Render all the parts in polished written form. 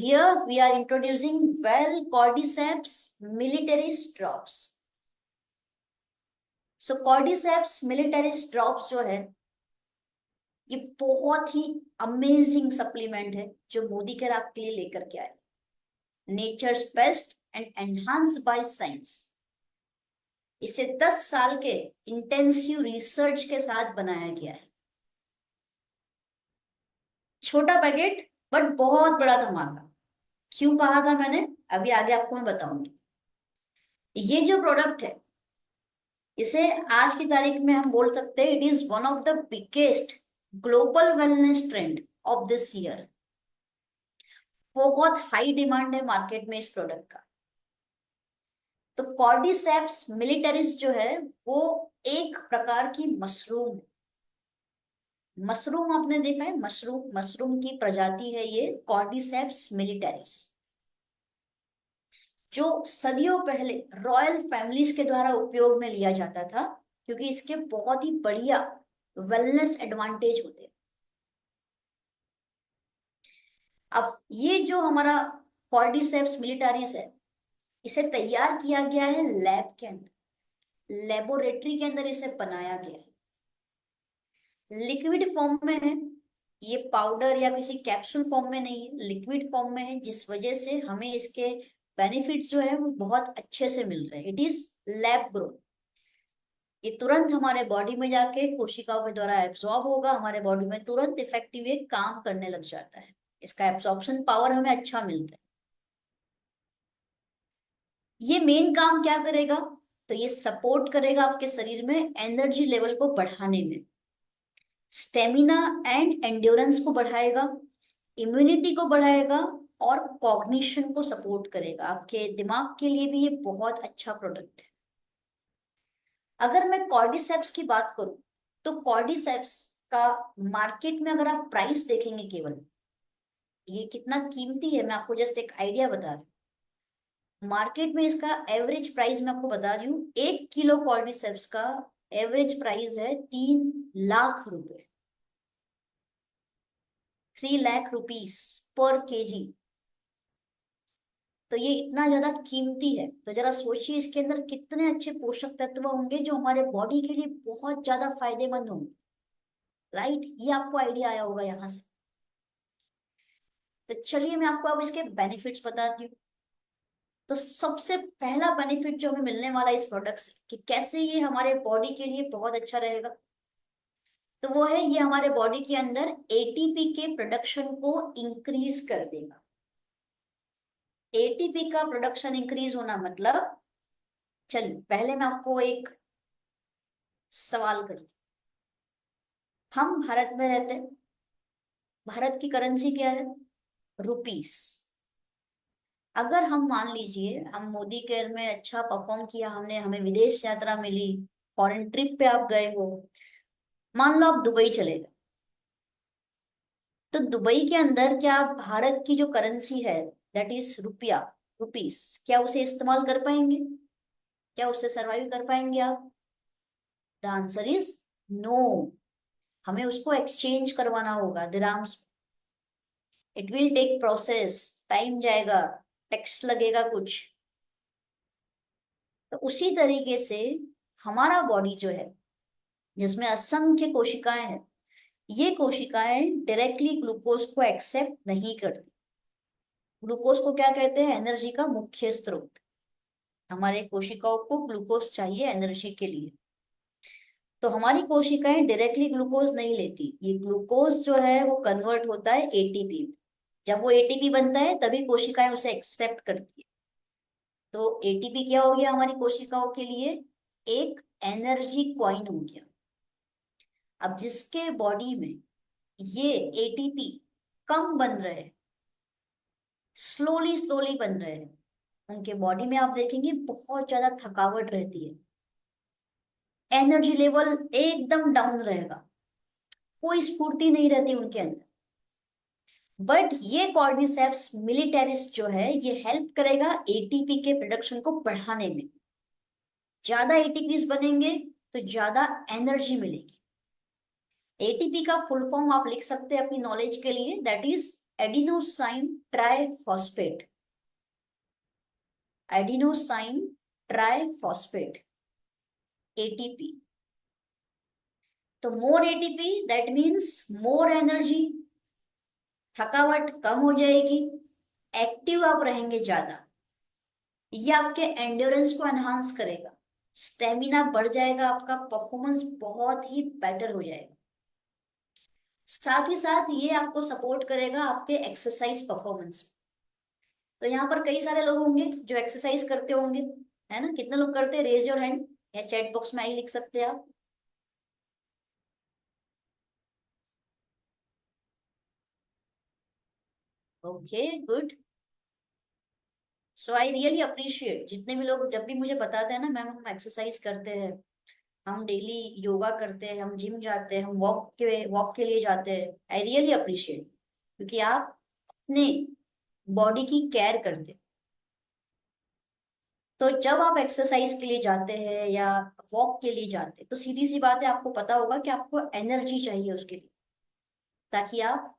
here we are introducing well cordyceps militaris drops. So cordyceps militaris drops जो है ये बहुत ही अमेजिंग सप्लीमेंट है जो मोदी केयर आपके लिए लेकर के आए. Nature's best and enhanced by science. इसे 10 साल के इंटेंसिव रिसर्च के साथ बनाया गया है. छोटा पैकेट बट बहुत बड़ा धमाका. क्यों कहा था मैंने, अभी आगे आपको मैं बताऊंगी. ये जो प्रोडक्ट है इसे आज की तारीख में हम बोल सकते हैं it is one of the biggest global wellness trend of this year. बहुत हाई डिमांड है मार्केट में इस प्रोडक्ट का. तो कॉर्डिसेप्स मिलिटरिस जो है वो एक प्रकार की मशरूम है. मशरूम आपने देखा है, मशरूम की प्रजाति है ये कॉर्डिसेप्स मिलिटरिस, जो सदियों पहले रॉयल फैमिलीज के द्वारा उपयोग में लिया जाता था क्योंकि इसके बहुत ही बढ़िया वेलनेस एडवांटेज होते हैं. अब ये जो हमारा कॉर्डिसेप्स मिलिटारिस है इसे तैयार किया गया है लैब के अंदर, लेबोरेटरी के अंदर इसे बनाया गया है. लिक्विड फॉर्म में है ये, पाउडर या किसी कैप्सूल फॉर्म में नहीं है, लिक्विड फॉर्म में है, जिस वजह से हमें इसके बेनिफिट्स जो है वो बहुत अच्छे से मिल रहे हैं. It is lab growth. ये तुरंत हमारे बॉडी में जाके कोशिकाओं के द्वारा एब्जॉर्ब होगा, हमारे बॉडी में तुरंत इफेक्टिव ये काम करने लग जाता है. इसका एब्जॉर्प्शन पावर हमें अच्छा मिलता है. ये मेन काम क्या करेगा, तो ये सपोर्ट करेगा आपके शरीर में एनर्जी लेवल को बढ़ाने में, स्टेमिना एंड एंड्योरेंस को बढ़ाएगा, इम्यूनिटी को बढ़ाएगा और कॉग्निशन को सपोर्ट करेगा. आपके दिमाग के लिए भी ये बहुत अच्छा प्रोडक्ट है. अगर मैं कॉर्डिसेप्स की बात करूं तो कॉर्डिसेप्स का मार्केट में अगर आप प्राइस देखेंगे, केवल ये कितना कीमती है मैं आपको जस्ट एक आइडिया बता रही हूँ. मार्केट में इसका एवरेज प्राइस मैं आपको बता रही हूँ, 1 किलो कॉर्डिसेप्स का एवरेज प्राइस है 3 लाख रुपए, 3 लाख रुपीस पर केजी. तो ये इतना ज्यादा कीमती है तो जरा सोचिए इसके अंदर कितने अच्छे पोषक तत्व होंगे जो हमारे बॉडी के लिए बहुत ज्यादा फायदेमंद होंगे. राइट, ये आपको आइडिया आया होगा यहां से. तो चलिए मैं आपको अब इसके बेनिफिट्स बताती हूँ. तो सबसे पहला बेनिफिट जो हमें मिलने वाला है इस प्रोडक्ट से कि कैसे ये हमारे बॉडी के लिए बहुत अच्छा रहेगा, तो वो है ये हमारे बॉडी के अंदर एटीपी के प्रोडक्शन को इंक्रीज कर देगा. एटीपी का प्रोडक्शन इंक्रीज होना मतलब, चलिए पहले मैं आपको एक सवाल करती. हम भारत में रहते हैं, भारत की करेंसी क्या है, रुपीस. अगर हम मान लीजिए हम मोदी केयर में अच्छा परफॉर्म किया, हमने हमें विदेश यात्रा मिली, फॉरेन ट्रिप पे आप गए हो, मान लो आप दुबई चले गए, तो दुबई के अंदर क्या भारत की जो करेंसी है दैट इज रुपया, रुपीस, क्या उसे इस्तेमाल कर पाएंगे, क्या उससे सरवाइव कर पाएंगे आप? The answer is no. हमें उसको एक्सचेंज करवाना होगा dirhams. It will take process, time जाएगा, टैक्स लगेगा कुछ. तो उसी तरीके से हमारा बॉडी जो है जिसमें असंख्य कोशिकाएं हैं, ये कोशिकाएं डायरेक्टली ग्लूकोज को एक्सेप्ट नहीं करती. ग्लूकोज को क्या कहते हैं, एनर्जी का मुख्य स्रोत. हमारे कोशिकाओं को ग्लूकोज चाहिए एनर्जी के लिए. तो हमारी कोशिकाएं डायरेक्टली ग्लूकोज नहीं लेती, ये ग्लूकोज जो है वो कन्वर्ट होता है एटीपी. जब वो एटीपी बनता है तभी कोशिकाएं उसे एक्सेप्ट करती है. तो एटीपी क्या हो गया हमारी कोशिकाओं के लिए, एक एनर्जी कॉइन हो गया. अब जिसके बॉडी में ये एटीपी कम बन रहे हैं, स्लोली स्लोली बन रहे हैं, उनके बॉडी में आप देखेंगे बहुत ज्यादा थकावट रहती है, एनर्जी लेवल एकदम डाउन रहेगा, कोई स्फूर्ति नहीं रहती उनके अंदर. बट ये कॉर्डिसेप्स मिलिटरिस जो है ये हेल्प करेगा एटीपी के प्रोडक्शन को बढ़ाने में. ज्यादा एटीपीज बनेंगे तो ज्यादा एनर्जी मिलेगी. एटीपी का फुल फॉर्म आप लिख सकते हैं अपनी नॉलेज के लिए, that is adenosine triphosphate, adenosine triphosphate, ATP. तो more ATP that means more energy, थकावट कम हो जाएगी, एक्टिव आप रहेंगे ज्यादा। ये आपके एंड्योरेंस को एनहांस करेगा, स्टेमिना बढ़ जाएगा, आपका परफॉर्मेंस बहुत ही बेटर हो जाएगा। साथ ही साथ ये आपको सपोर्ट करेगा आपके एक्सरसाइज परफॉर्मेंस। तो यहाँ पर कई सारे लोग होंगे जो एक्सरसाइज करते होंगे, है ना? कितने लोग करते हैं? रेज योर हैंड, या चैट बॉक्स में आई लिख सकते हैं आप। Okay, good. So I really appreciate जितने भी लोग जब भी मुझे बताते हैं ना मैम हम एक्सरसाइज करते हैं, हम डेली योगा करते हैं, हम जिम जाते हैं, हम वॉक के लिए जाते हैं। आई रियली अप्रिशिएट, क्योंकि आप अपने बॉडी की केयर करते हैं। तो जब आप एक्सरसाइज के लिए जाते हैं या वॉक के लिए जाते हैं तो सीधी सी बात है, आपको पता होगा कि आपको एनर्जी चाहिए उसके लिए, ताकि आप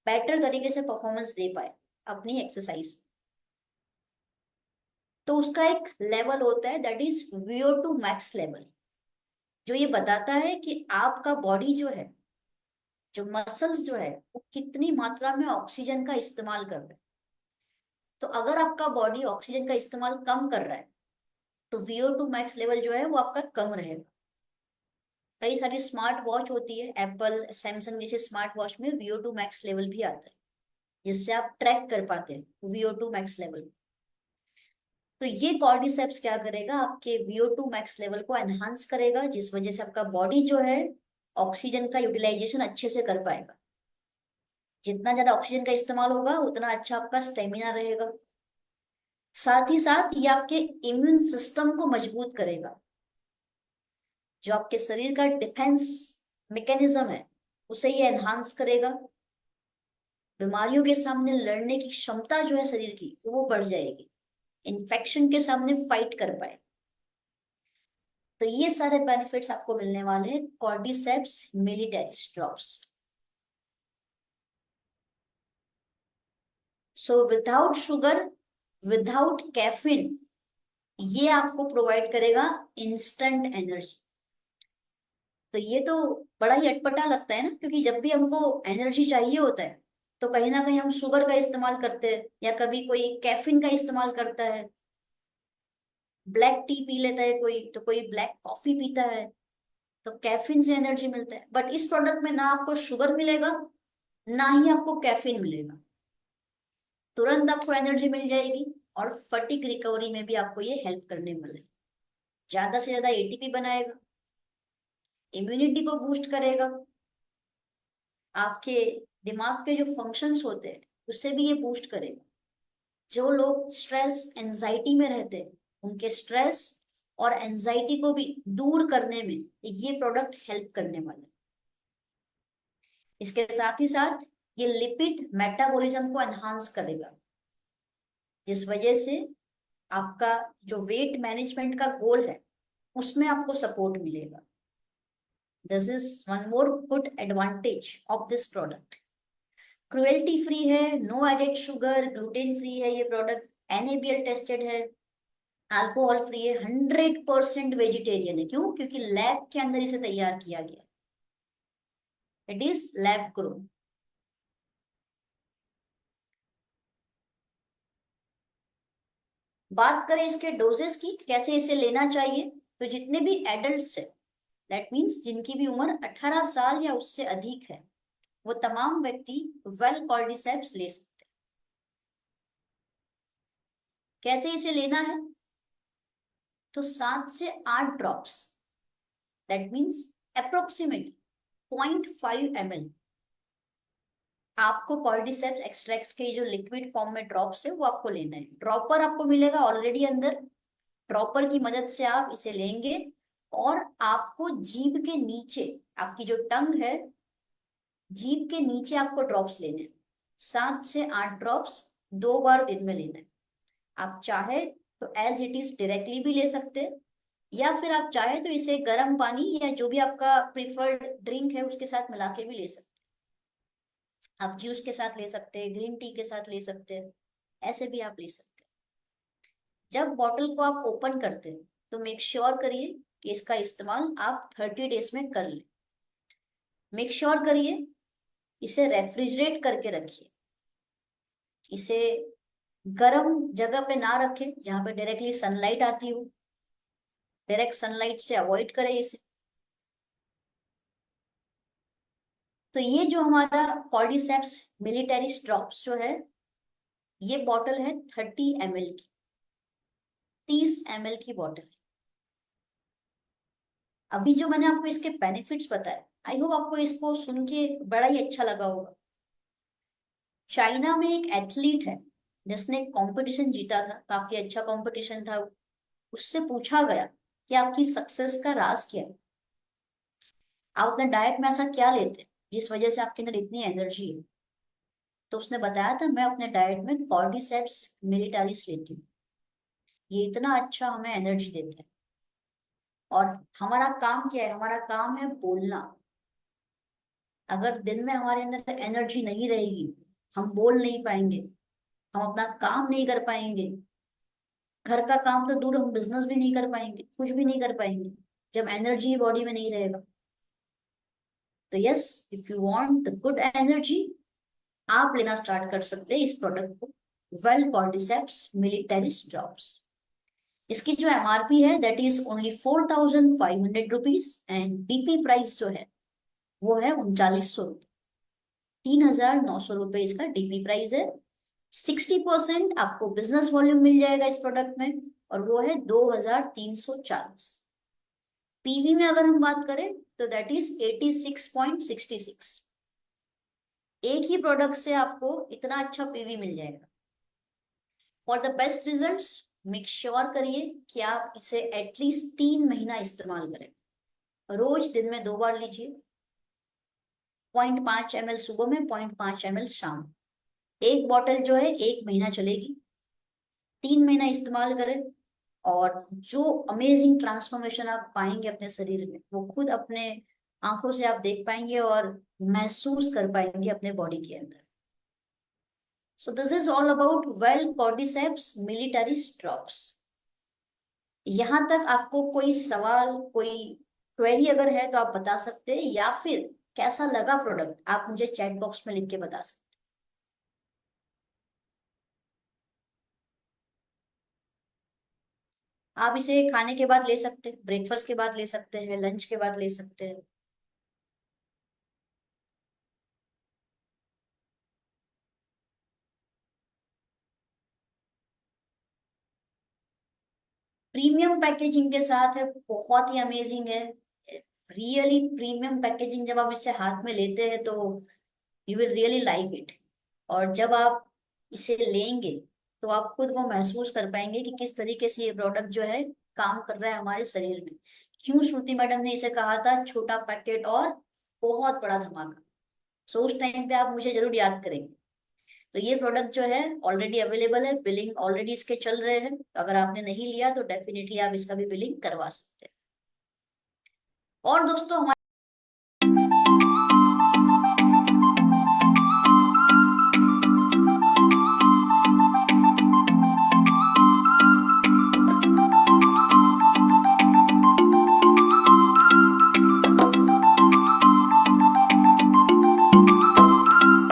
बेटर तरीके से परफॉर्मेंस दे पाए अपनी एक्सरसाइज। तो उसका एक लेवल होता है that is VO2 max level, जो ये बताता है कि आपका बॉडी जो है, जो मसल्स जो है, वो कितनी मात्रा में ऑक्सीजन का इस्तेमाल कर रहे हैं। तो अगर आपका बॉडी ऑक्सीजन का इस्तेमाल कम कर रहा है तो VO2 मैक्स लेवल जो है वो आपका कम रहेगा। कई सारी स्मार्ट वॉच होती है, एप्पल सैमसंग जैसे स्मार्ट वॉच में VO2 मैक्स लेवल भी आता है, जिससे आप ट्रैक कर पाते हैं VO2 मैक्स लेवल। तो ये कॉर्डिसेप्स क्या करेगा, आपके VO2 मैक्स लेवल को एनहांस करेगा, जिस वजह से आपका बॉडी जो है ऑक्सीजन का यूटिलाइजेशन अच्छे से कर पाएगा। जितना ज्यादा ऑक्सीजन का इस्तेमाल होगा उतना अच्छा आपका स्टेमिना रहेगा। साथ ही साथ ये आपके इम्यून सिस्टम को मजबूत करेगा, जो आपके शरीर का डिफेंस मैकेनिज्म है उसे ये एनहांस करेगा। बीमारियों के सामने लड़ने की क्षमता जो है शरीर की वो बढ़ जाएगी, इन्फेक्शन के सामने फाइट कर पाए। तो ये सारे बेनिफिट्स आपको मिलने वाले हैं cordyceps militaris drops. So without sugar, without caffeine, ये आपको प्रोवाइड करेगा इंस्टेंट एनर्जी। तो ये तो बड़ा ही अटपटा लगता है ना, क्योंकि जब भी हमको एनर्जी चाहिए होता है तो कहीं ना कहीं हम शुगर का इस्तेमाल करते हैं, या कभी कोई कैफीन का इस्तेमाल करता है, ब्लैक टी पी लेता है कोई, तो कोई ब्लैक कॉफी पीता है। तो कैफीन से एनर्जी मिलता है, बट इस प्रोडक्ट में ना आपको शुगर मिलेगा ना ही आपको कैफीन मिलेगा। तुरंत आपको एनर्जी मिल जाएगी, और फटीग रिकवरी में भी आपको ये हेल्प करने वाला है। ज्यादा से ज्यादा एटीपी बनाएगा, इम्यूनिटी को बूस्ट करेगा, आपके दिमाग के जो फंक्शंस होते हैं उससे भी ये बूस्ट करेगा। जो लोग स्ट्रेस एंजाइटी में रहते हैं उनके स्ट्रेस और एंजाइटी को भी दूर करने में ये प्रोडक्ट हेल्प करने वाला है। इसके साथ ही साथ ये लिपिड मेटाबॉलिज्म को एनहांस करेगा, जिस वजह से आपका जो वेट मैनेजमेंट का गोल है उसमें आपको सपोर्ट मिलेगा। This is one more good advantage of this product. Cruelty free है, no added sugar, gluten free है ये प्रोडक्ट, NABL टेस्टेड है, अल्कोहल फ्री है, 100% वेजिटेरियन है। क्यों? क्योंकि लैब के अंदर इसे तैयार किया गया, इट इज लैब ग्रोन। बात करें इसके डोजेस की, कैसे इसे लेना चाहिए, तो जितने भी एडल्ट्स है, दैट मीन्स जिनकी भी उम्र 18 साल या उससे अधिक है, वो तमाम व्यक्ति वेल कॉर्डिसेप्स ले सकते हैं। कैसे इसे लेना है, तो 7 से 8 drops, that means approximately 0.5 ml आपको कॉर्डिसेप्स एक्सट्रैक्ट्स के जो लिक्विड फॉर्म में ड्रॉप्स है वो आपको लेना है। ड्रॉपर आपको मिलेगा ऑलरेडी अंदर, ड्रॉपर की मदद से आप इसे लेंगे, और आपको जीभ के नीचे, आपकी जो टंग है, जीभ के नीचे आपको ड्रॉप्स लेने हैं। 7 से 8 ड्रॉप्स 2 बार दिन में लेना है। आप चाहे तो एज इट इज डायरेक्टली भी ले सकते हैं, या फिर आप चाहे तो इसे गर्म पानी या जो भी आपका प्रिफर्ड ड्रिंक है उसके साथ मिला के भी ले सकते हैं। आप जूस के साथ ले सकते हैं, ग्रीन टी के साथ ले सकते हैं, ऐसे भी आप ले सकते हैं। जब बॉटल को आप ओपन करते हैं तो मेक श्योर करिए कि इसका इस्तेमाल आप 30 डेज में कर लें। मेक श्योर करिए इसे रेफ्रिजरेट करके रखिए। इसे गर्म जगह पे ना रखें जहां पे डायरेक्टली सनलाइट आती हो। डायरेक्ट सनलाइट से अवॉइड करें इसे। तो ये जो हमारा कॉर्डिसेप्स मिलिटरी ड्रॉप्स जो है, ये बॉटल है 30 ml की, 30 ml की बॉटल। अभी जो मैंने आपको इसके बेनिफिट्स बताए, आई होप आपको इसको सुन के बड़ा ही अच्छा लगा होगा। चाइना में एक एथलीट है जिसने कंपटीशन जीता था, काफी अच्छा कंपटीशन था। उससे पूछा गया कि आपकी सक्सेस का राज क्या है, आप अपने डाइट में ऐसा क्या लेते हैं जिस वजह से आपके अंदर इतनी एनर्जी है। तो उसने बताया था, मैं अपने डाइट में कॉर्डिसेप्स मिलिटारिस लेती हूँ, ये इतना अच्छा हमें एनर्जी देता है। और हमारा काम क्या है? हमारा काम है बोलना। अगर दिन में हमारे अंदर एनर्जी नहीं रहेगी, हम बोल नहीं पाएंगे, हम अपना काम नहीं कर पाएंगे। घर का काम तो दूर, हम बिजनेस भी नहीं कर पाएंगे, कुछ भी नहीं कर पाएंगे जब एनर्जी बॉडी में नहीं रहेगा। तो yes, if you want the good energy, आप लेना स्टार्ट कर सकते हैं इस प्रोडक्ट को, वेल कॉर्डिसेप्स मिलिटरी ड्रॉप्स। इसकी जो एमआरपी है that is only 4500 rupees, and DP price जो है वो है 3900 रुपये। 3900 रुपये इसका डीपी प्राइस है। 60% आपको बिजनेस वॉल्यूम मिल जाएगा इस प्रोडक्ट में, और वो है 2340। पीवी में अगर हम बात करें तो दैट इज 86.66। एक ही प्रोडक्ट से आपको इतना अच्छा पीवी मिल जाएगा। For the best results, make sure करिए कि आप इसे एटलीस्ट 3 महीना इस्तेमाल करें। रोज दिन में 2 बार लीजिए, 0.5 ml सुबह में, 0.5 ml शाम। एक बॉटल जो है 1 महीना चलेगी। 3 महीना इस्तेमाल करें, और जो अमेजिंग ट्रांसफॉर्मेशन आप पाएंगे अपने शरीर में, वो खुद अपने आंखों से आप देख पाएंगे और महसूस कर पाएंगे अपने बॉडी के अंदर। So this is all about well cordyceps military drops. यहाँ तक आपको कोई सवाल, कोई क्वेरी अगर है तो आप बता सकते हैं, या फिर कैसा लगा प्रोडक्ट आप मुझे चैट बॉक्स में लिख के बता सकते हैं। आप इसे खाने के बाद ले सकते हैं, ब्रेकफास्ट के बाद ले सकते हैं, लंच के बाद ले सकते हैं। प्रीमियम पैकेजिंग के साथ है, बहुत ही अमेजिंग है। रियली प्रीमियम पैकेजिंग, जब आप इसे हाथ में लेते हैं तो you will really like it. और जब आप इसे लेंगे तो आप खुद वो महसूस कर पाएंगे कि किस तरीके से ये प्रोडक्ट जो है काम कर रहा है हमारे शरीर में। क्यों श्रुति मैडम ने इसे कहा था छोटा पैकेट और बहुत बड़ा धमाका। सो उस टाइम पे आप मुझे जरूर याद करेंगे। तो ये प्रोडक्ट जो है ऑलरेडी अवेलेबल है, बिलिंग ऑलरेडी इसके चल रहे हैं, तो अगर आपने नहीं लिया तो डेफिनेटली आप इसका भी बिलिंग करवा सकते हैं। और दोस्तों,